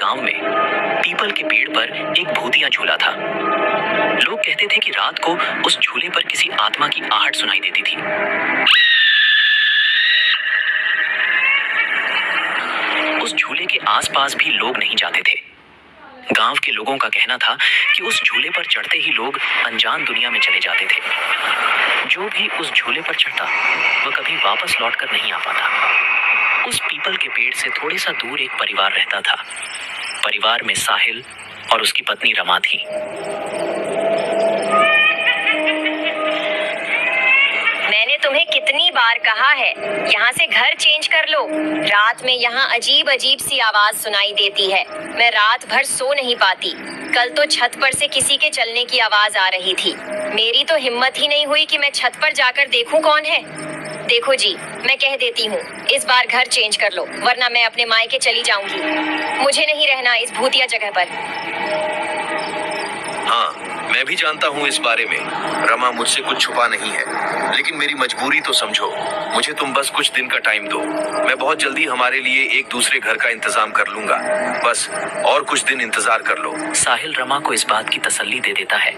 गांव में पीपल के पेड़ पर एक भूतिया झूला था। लोग कहते थे कि रात को उस झूले पर किसी आत्मा की आहट सुनाई देती थी। उस झूले के आसपास भी लोग नहीं जाते थे। गांव के लोगों का कहना था कि उस झूले पर चढ़ते ही लोग अनजान दुनिया में चले जाते थे। जो भी उस झूले पर चढ़ता वह कभी वापस लौटकर नहीं आ पाता। उस पीपल के पेड़ से थोड़े सा दूर एक परिवार रहता था। परिवार में साहिल और उसकी पत्नी रमा थी। मैंने तुम्हें कितनी बार कहा है, यहाँ से घर चेंज कर लो। रात में यहाँ अजीब अजीब सी आवाज सुनाई देती है। मैं रात भर सो नहीं पाती। कल तो छत पर से किसी के चलने की आवाज आ रही थी। मेरी तो हिम्मत ही नहीं हुई कि मैं छत पर जाकर देखूं कौन है। देखो जी, मैं कह देती हूँ, इस बार घर चेंज कर लो, वरना मैं अपने मायके चली जाऊंगी। मुझे नहीं रहना इस भूतिया जगह पर। हाँ, मैं भी जानता हूँ इस बारे में। रमा, मुझसे कुछ छुपा नहीं है, लेकिन मेरी मजबूरी तो समझो। मुझे तुम बस कुछ दिन का टाइम दो। मैं बहुत जल्दी हमारे लिए एक दूसरे घर का इंतजाम कर लूंगा। बस और कुछ दिन इंतजार कर लो। साहिल रमा को इस बात की तसल्ली दे देता है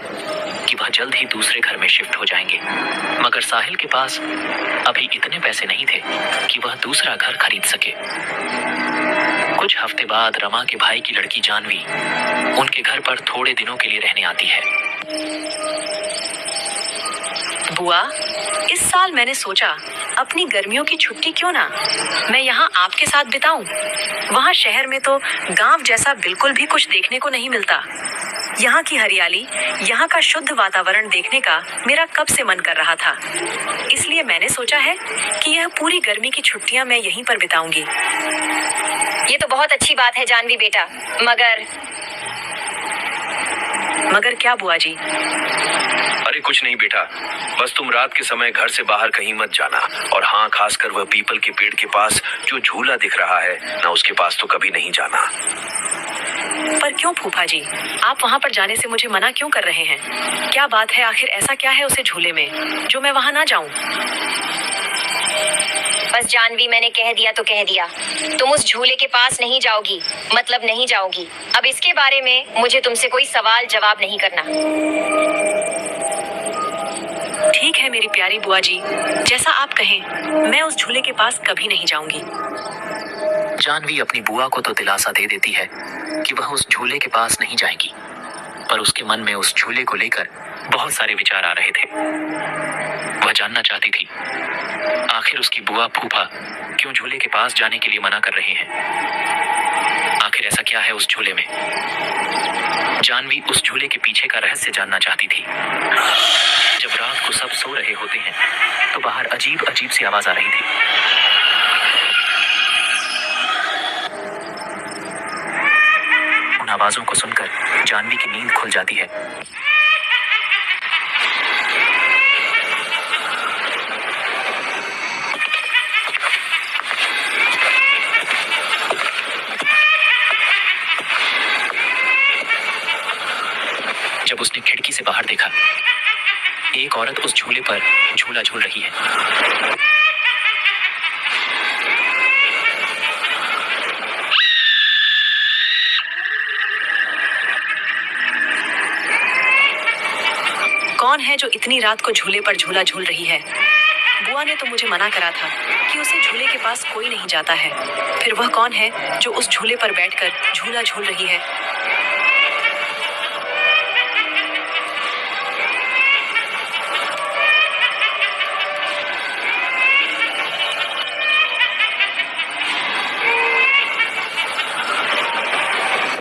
कि वह जल्द ही दूसरे घर में शिफ्ट हो जाएंगे। मगर साहिल के पास अभी इतने पैसे नहीं थे कि वह दूसरा घर खरीद सके। कुछ हफ्ते बाद रमा के भाई की लड़की जानवी उनके घर पर थोड़े दिनों के लिए रहने आती है। बुआ, इस साल मैंने सोचा अपनी गर्मियों की छुट्टी क्यों ना मैं यहाँ आपके साथ बिताऊं। वहाँ शहर में तो गांव जैसा बिल्कुल भी कुछ देखने को नहीं मिलता। यहाँ की हरियाली, यहाँ का शुद्ध वातावरण देखने का मेरा कब से मन कर रहा था। इसलिए मैंने सोचा है कि यह पूरी गर्मी की छुट्टियाँ मैं यहीं पर बिताऊंगी। ये तो बहुत अच्छी बात है जानवी बेटा, मगर क्या बुआ जी? अरे कुछ नहीं बेटा, बस तुम रात के समय घर से बाहर कहीं मत जाना। और हाँ, खासकर वह पीपल के पेड़ के पास जो झूला दिख रहा है ना, उसके पास तो कभी नहीं जाना। पर क्यों फूफा जी, आप वहाँ पर जाने से मुझे मना क्यों कर रहे हैं? क्या बात है, आखिर ऐसा क्या है उसे झूले में जो मैं वहाँ ना जाऊँ? बस जानवी, मैंने कह दिया तो कह दिया। तुम उस झूले के पास नहीं जाओगी, मतलब नहीं जाओगी। अब इसके बारे में मुझे तुमसे कोई सवाल जवाब नहीं करना। ठीक है मेरी प्यारी बुआ जी, जैसा आप कहें। मैं उस झूले के पास कभी नहीं जाऊंगी। जानवी अपनी बुआ को तो दिलासा दे देती है कि वह उस झूले के पास नहीं जाएगी, पर उसके मन में उस झूले को लेकर बहुत सारे विचार आ रहे थे। वह जानना चाहती थी आखिर उसकी बुआ फूफा क्यों झूले के पास जाने के लिए मना कर रहे हैं। आखिर ऐसा क्या है उस झूले में? जानवी उस झूले के पीछे का रहस्य जानना चाहती थी। जब रात को सब सो रहे होते हैं तो बाहर अजीब अजीब सी आवाज आ रही थी। उन आवाजों को सुनकर जानवी की नींद खुल जाती है। जब उसने खिड़की से बाहर देखा, एक औरत उस झूले पर झूला झूल रही है। कौन है जो इतनी रात को झूले पर झूला झूल रही है? बुआ ने तो मुझे मना करा था कि उसे झूले के पास कोई नहीं जाता है। फिर वह कौन है जो उस झूले पर बैठकर झूला झूल रही है?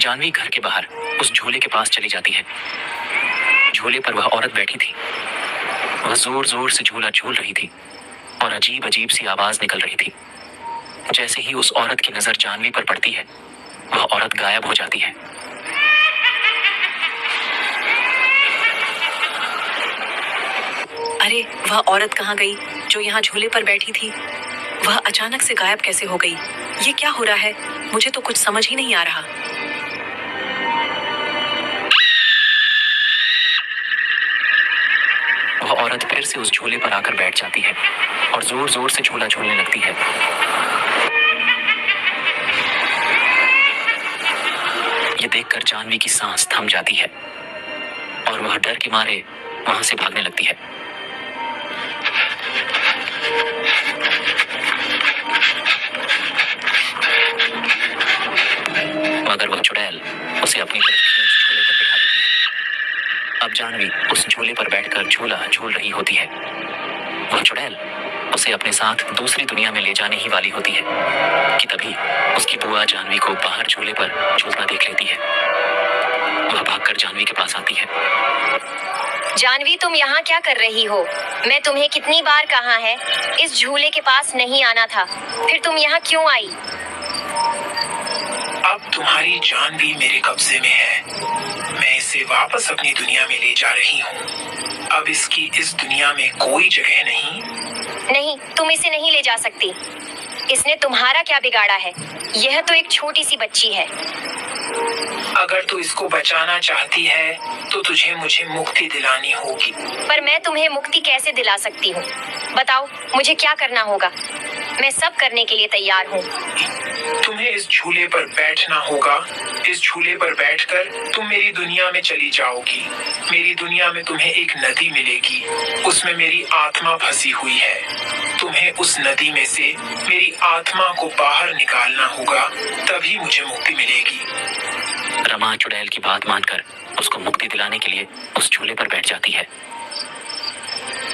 जानवी घर के बाहर उस झूले के पास चली जाती है। झूले पर वह औरत बैठी थी। वह जोर जोर से झूला झूल रही थी और अजीब अजीब सी आवाज निकल रही थी। जैसे ही उस औरत की नजर जानवी पर पड़ती है, वह औरत गायब हो जाती है। अरे, वह औरत कहाँ गई जो यहाँ झूले पर बैठी थी? वह अचानक से गायब कैसे हो गई? ये क्या हो रहा है? मुझे तो कुछ समझ ही नहीं आ रहा। वह औरत फिर से उस झूले पर आकर बैठ जाती है और जोर जोर से झूला झूलने लगती है। देखकर जानवी की सांस थम जाती है और वह डर के मारे वहां से भागने लगती है। मगर वह चुड़ैल उसे अपनी तरफ खींच झूले पर बिठा देती है। अब जानवी उस झूले पर बैठकर झूला झूल रही होती है। वह चुड़ैल उसे अपने साथ दूसरी दुनिया में ले जाने ही वाली होती है कि तभी उसकी बुआ जानवी को बाहर झूले पर झूलता देख लेती है। वह भागकर जानवी के पास आती है। जानवी, तुम यहाँ क्या कर रही हो? मैं तुम्हें कितनी बार कहा है इस झूले के पास नहीं आना था, फिर तुम यहाँ क्यों आई? अब तुम्हारी जान भी मेरे कब्जे में है। मैं इसे वापस अपनी दुनिया में ले जा रही हूँ। अब इसकी इस दुनिया में कोई जगह नहीं। नहीं, तुम इसे नहीं ले जा सकती। इसने तुम्हारा क्या बिगाड़ा है? यह तो एक छोटी सी बच्ची है। अगर तू इसको बचाना चाहती है तो तुझे मुझे मुक्ति दिलानी होगी। पर मैं तुम्हें मुक्ति कैसे दिला सकती हूँ? बताओ, मुझे क्या करना होगा? मैं सब करने के लिए तैयार हूँ। तुम्हें इस झूले पर बैठना होगा। इस झूले पर बैठकर तुम मेरी दुनिया में चली जाओगी। मेरी दुनिया में तुम्हें एक नदी मिलेगी, उसमें मेरी आत्मा फंसी हुई है। तुम्हें उस नदी में से मेरी आत्मा को बाहर निकालना होगा, तभी मुझे मुक्ति मिलेगी। रमा चुड़ैल की बात मानकर उसको मुक्ति दिलाने के लिए उस झूले पर बैठ जाती है।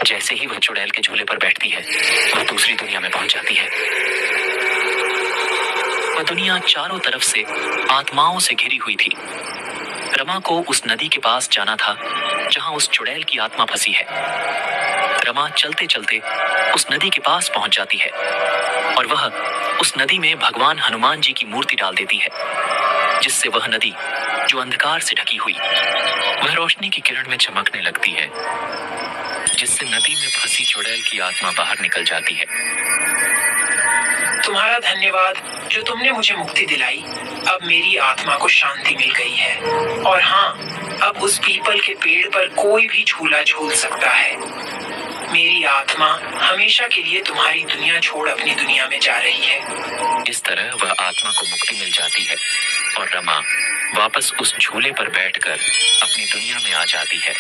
जैसे ही वह चुड़ैल के झूले पर बैठती है, वह दूसरी दुनिया में पहुंच जाती है। वह दुनिया चारों तरफ से आत्माओं से घिरी हुई थी। रमा को उस नदी के पास जाना था जहां उस चुड़ैल की आत्मा फंसी है। रमा चलते चलते उस नदी के पास पहुंच जाती है और वह उस नदी में भगवान हनुमान जी की मूर्ति डाल देती है, जिससे वह नदी जो अंधकार से ढकी हुई वह रोशनी की किरण में चमकने लगती है, जिससे नदी में फंसी चुड़ैल की आत्मा बाहर निकल जाती है। तुम्हारा धन्यवाद जो तुमने मुझे मुक्ति दिलाई। अब मेरी आत्मा को शांति मिल गई है। और हाँ, अब उस पीपल के पेड़ पर कोई भी झूला झूल सकता है। मेरी आत्मा हमेशा के लिए तुम्हारी दुनिया छोड़ अपनी दुनिया में जा रही है। इस तरह वह आत्मा को मुक्ति मिल जाती है और रमा वापस उस झूले पर बैठकर अपनी दुनिया में आ जाती है।